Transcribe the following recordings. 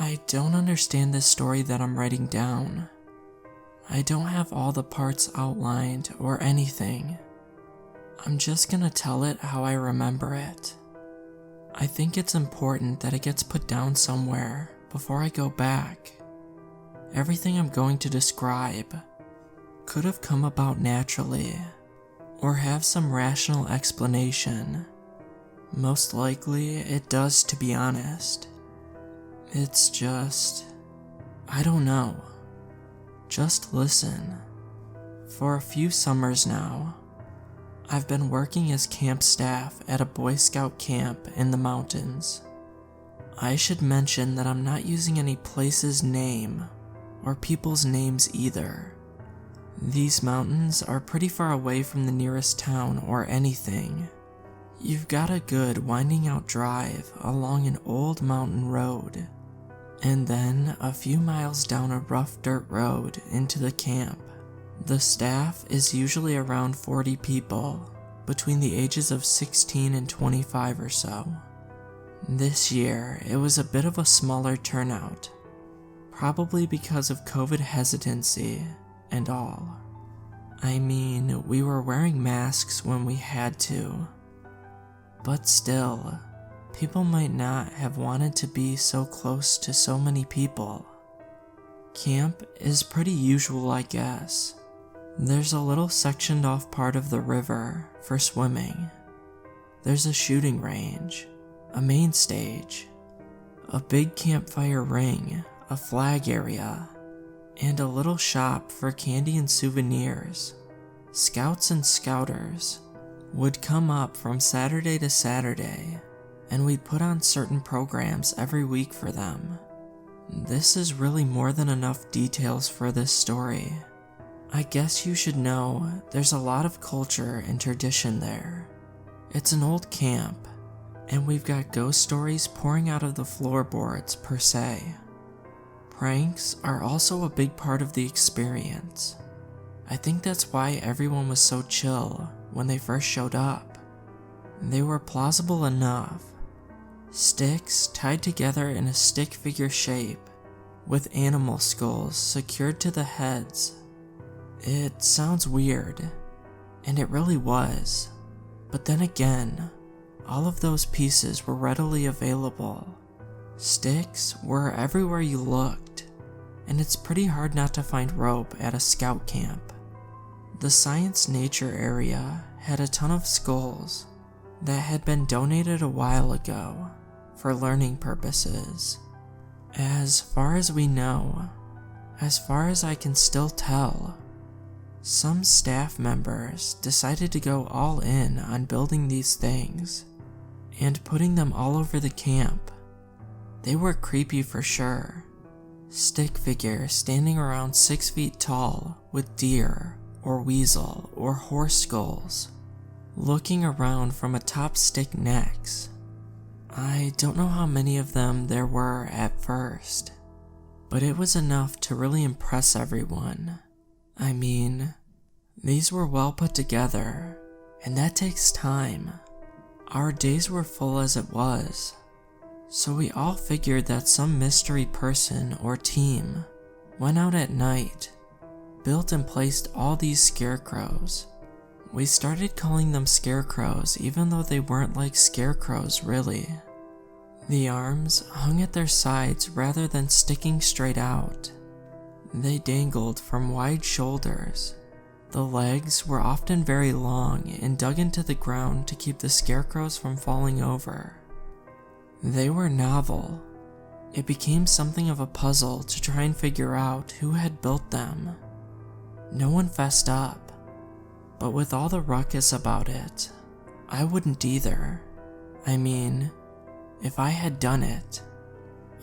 I don't understand this story that I'm writing down. I don't have all the parts outlined or anything. I'm just gonna tell it how I remember it. I think it's important that it gets put down somewhere before I go back. Everything I'm going to describe could have come about naturally, or have some rational explanation. Most likely it does, to be honest. It's just, I don't know. Just listen. For a few summers now, I've been working as camp staff at a Boy Scout camp in the mountains. I should mention that I'm not using any place's name or people's names either. These mountains are pretty far away from the nearest town or anything. You've got a good winding out drive along an old mountain road, and then a few miles down a rough dirt road into the camp. The staff is usually around 40 people, between the ages of 16 and 25 or so. This year, it was a bit of a smaller turnout, probably because of COVID hesitancy and all. I mean, we were wearing masks when we had to, but still, people might not have wanted to be so close to so many people. Camp is pretty usual, I guess. There's a little sectioned off part of the river for swimming. There's a shooting range, a main stage, a big campfire ring, a flag area, and a little shop for candy and souvenirs. Scouts and scouters would come up from Saturday to Saturday, and we'd put on certain programs every week for them. This is really more than enough details for this story. I guess you should know there's a lot of culture and tradition there. It's an old camp, and we've got ghost stories pouring out of the floorboards per se. Pranks are also a big part of the experience. I think that's why everyone was so chill when they first showed up. They were plausible enough. Sticks tied together in a stick figure shape, with animal skulls secured to the heads. It sounds weird, and it really was, but then again, all of those pieces were readily available. Sticks were everywhere you looked, and it's pretty hard not to find rope at a scout camp. The science nature area had a ton of skulls that had been donated a while ago for learning purposes. As far as we know, as far as I can still tell, some staff members decided to go all in on building these things and putting them all over the camp. They were creepy for sure. Stick figures standing around 6 feet tall with deer or weasel or horse skulls looking around from atop stick necks. I don't know how many of them there were at first, but it was enough to really impress everyone. I mean, these were well put together, and that takes time. Our days were full as it was, so we all figured that some mystery person or team went out at night, built and placed all these scarecrows. We started calling them scarecrows even though they weren't like scarecrows really. The arms hung at their sides rather than sticking straight out. They dangled from wide shoulders. The legs were often very long and dug into the ground to keep the scarecrows from falling over. They were novel. It became something of a puzzle to try and figure out who had built them. No one fessed up, but with all the ruckus about it, I wouldn't either. I mean, if I had done it,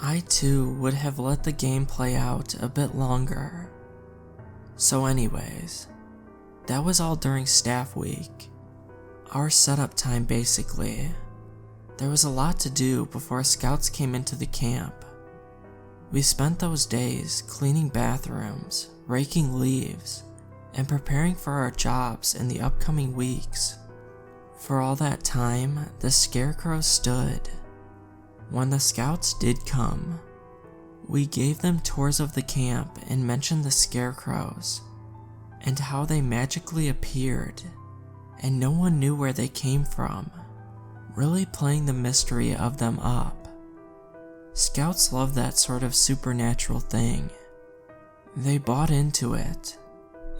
I too would have let the game play out a bit longer. So anyways, that was all during staff week. Our setup time basically. There was a lot to do before scouts came into the camp. We spent those days cleaning bathrooms, raking leaves, and preparing for our jobs in the upcoming weeks. For all that time, the scarecrow stood. When the scouts did come, We gave them tours of the camp and mentioned the Scarecrows, and how they magically appeared, and no one knew where they came from, really playing the mystery of them up. Scouts love that sort of supernatural thing. They bought into it,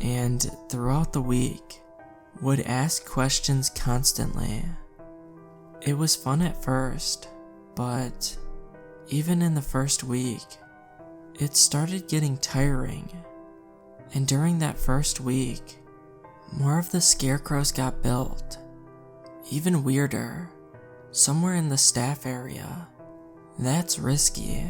and throughout the week, would ask questions constantly. It was fun at first, but even in the first week, it started getting tiring. And during that first week, more of the Scarecrows got built. Even weirder, somewhere in the staff area. That's risky.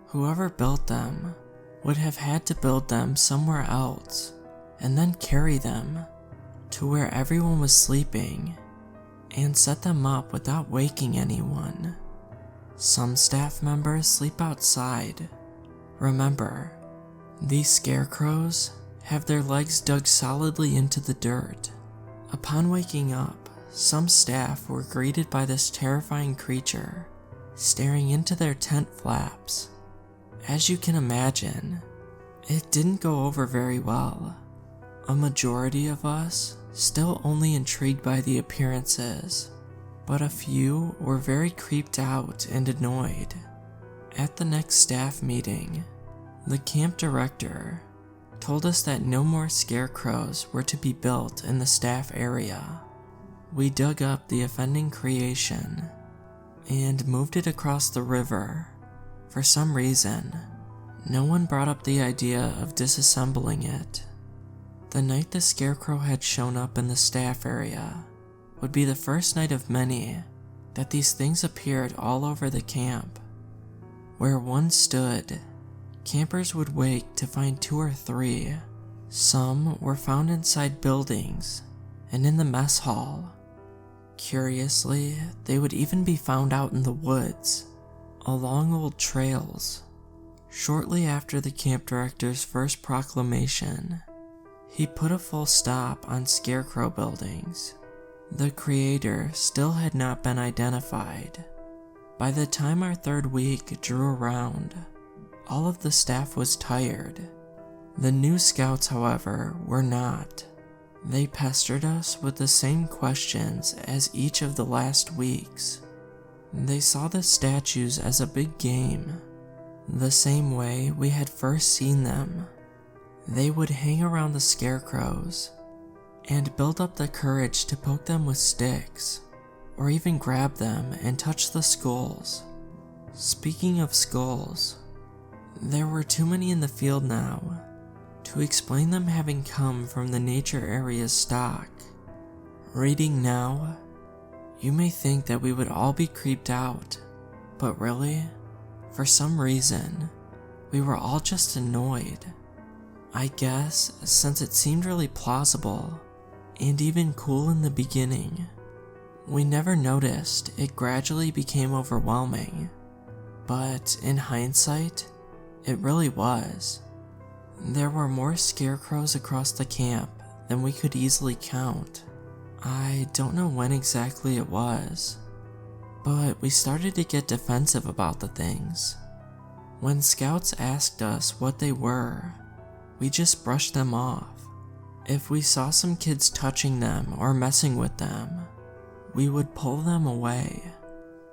Whoever built them would have had to build them somewhere else and then carry them to where everyone was sleeping and set them up without waking anyone. Some staff members sleep outside. Remember, these Scarecrows have their legs dug solidly into the dirt. Upon waking up, some staff were greeted by this terrifying creature staring into their tent flaps. As you can imagine, it didn't go over very well. A majority of us still only intrigued by the appearances, but a few were very creeped out and annoyed. At the next staff meeting, the camp director told us that no more Scarecrows were to be built in the staff area. We dug up the offending creation and moved it across the river. For some reason, no one brought up the idea of disassembling it. The night the Scarecrow had shown up in the staff area would be the first night of many that these things appeared all over the camp. Where one stood, campers would wake to find 2 or 3. Some were found inside buildings and in the mess hall. Curiously, they would even be found out in the woods, along old trails. Shortly after the camp director's first proclamation, he put a full stop on Scarecrow buildings. The creator still had not been identified. By the time our 3rd week drew around, all of the staff was tired. The new scouts, however, were not. They pestered us with the same questions as each of the last weeks. They saw the statues as a big game, the same way we had first seen them. They would hang around the Scarecrows and build up the courage to poke them with sticks, or even grab them and touch the skulls. Speaking of skulls, there were too many in the field now to explain them having come from the nature area's stock. Reading now, you may think that we would all be creeped out, but really, for some reason, we were all just annoyed. I guess since it seemed really plausible and even cool in the beginning, we never noticed it gradually became overwhelming. But in hindsight, it really was. There were more Scarecrows across the camp than we could easily count. I don't know when exactly it was, but we started to get defensive about the things. When scouts asked us what they were, we just brushed them off. If we saw some kids touching them or messing with them, we would pull them away.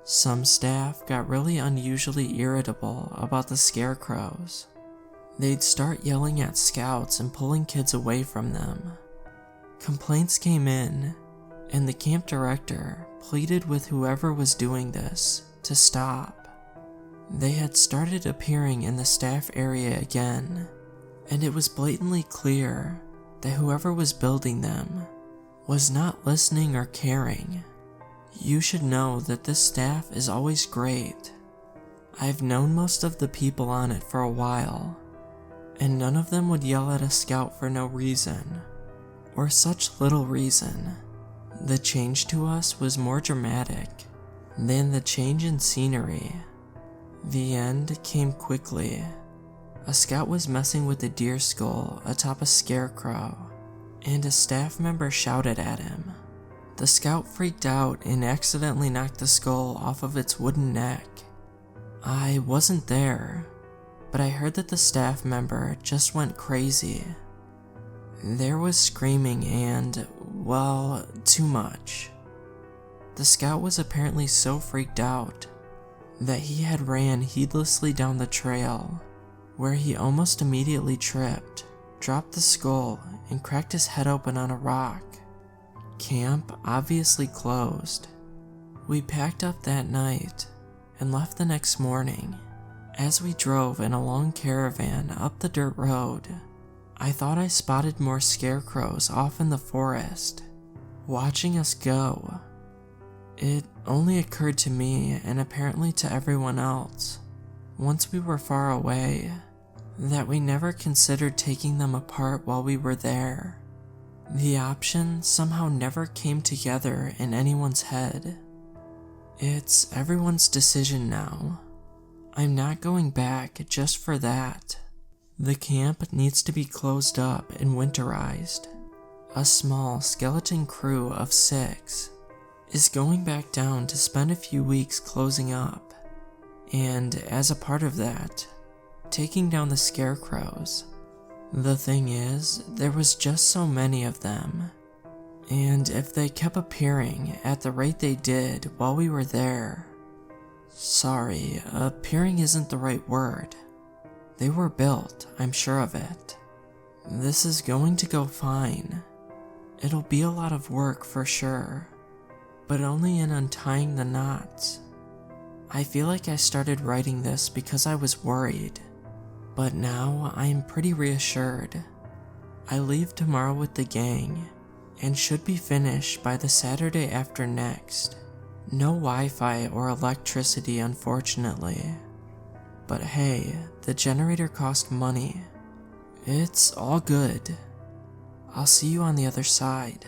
Some staff got really unusually irritable about the Scarecrows. They'd start yelling at scouts and pulling kids away from them. Complaints came in, and the camp director pleaded with whoever was doing this to stop. They had started appearing in the staff area again, and it was blatantly clear that whoever was building them was not listening or caring. You should know that this staff is always great. I've known most of the people on it for a while, and none of them would yell at a scout for no reason, or such little reason. The change to us was more dramatic than the change in scenery. The end came quickly. A scout was messing with a deer skull atop a Scarecrow, and a staff member shouted at him. The scout freaked out and accidentally knocked the skull off of its wooden neck. I wasn't there, but I heard that the staff member just went crazy. There was screaming and, well, too much. The scout was apparently so freaked out that he had ran heedlessly down the trail, where he almost immediately tripped, dropped the skull, and cracked his head open on a rock. Camp obviously closed. We packed up that night and left the next morning. As we drove in a long caravan up the dirt road, I thought I spotted more scarecrows off in the forest, watching us go. It only occurred to me, and apparently to everyone else, once we were far away, that we never considered taking them apart while we were there. The option somehow never came together in anyone's head. It's everyone's decision now. I'm not going back just for that. The camp needs to be closed up and winterized. A small skeleton crew of 6 is going back down to spend a few weeks closing up, and as a part of that, taking down the scarecrows. The thing is, there was just so many of them, and if they kept appearing at the rate they did while we were there, sorry, appearing isn't the right word. They were built, I'm sure of it. This is going to go fine. It'll be a lot of work for sure, but only in untying the knots. I feel like I started writing this because I was worried, but now I am pretty reassured. I leave tomorrow with the gang, and should be finished by the Saturday after next. No Wi-Fi or electricity, unfortunately. But hey, the generator cost money. It's all good. I'll see you on the other side.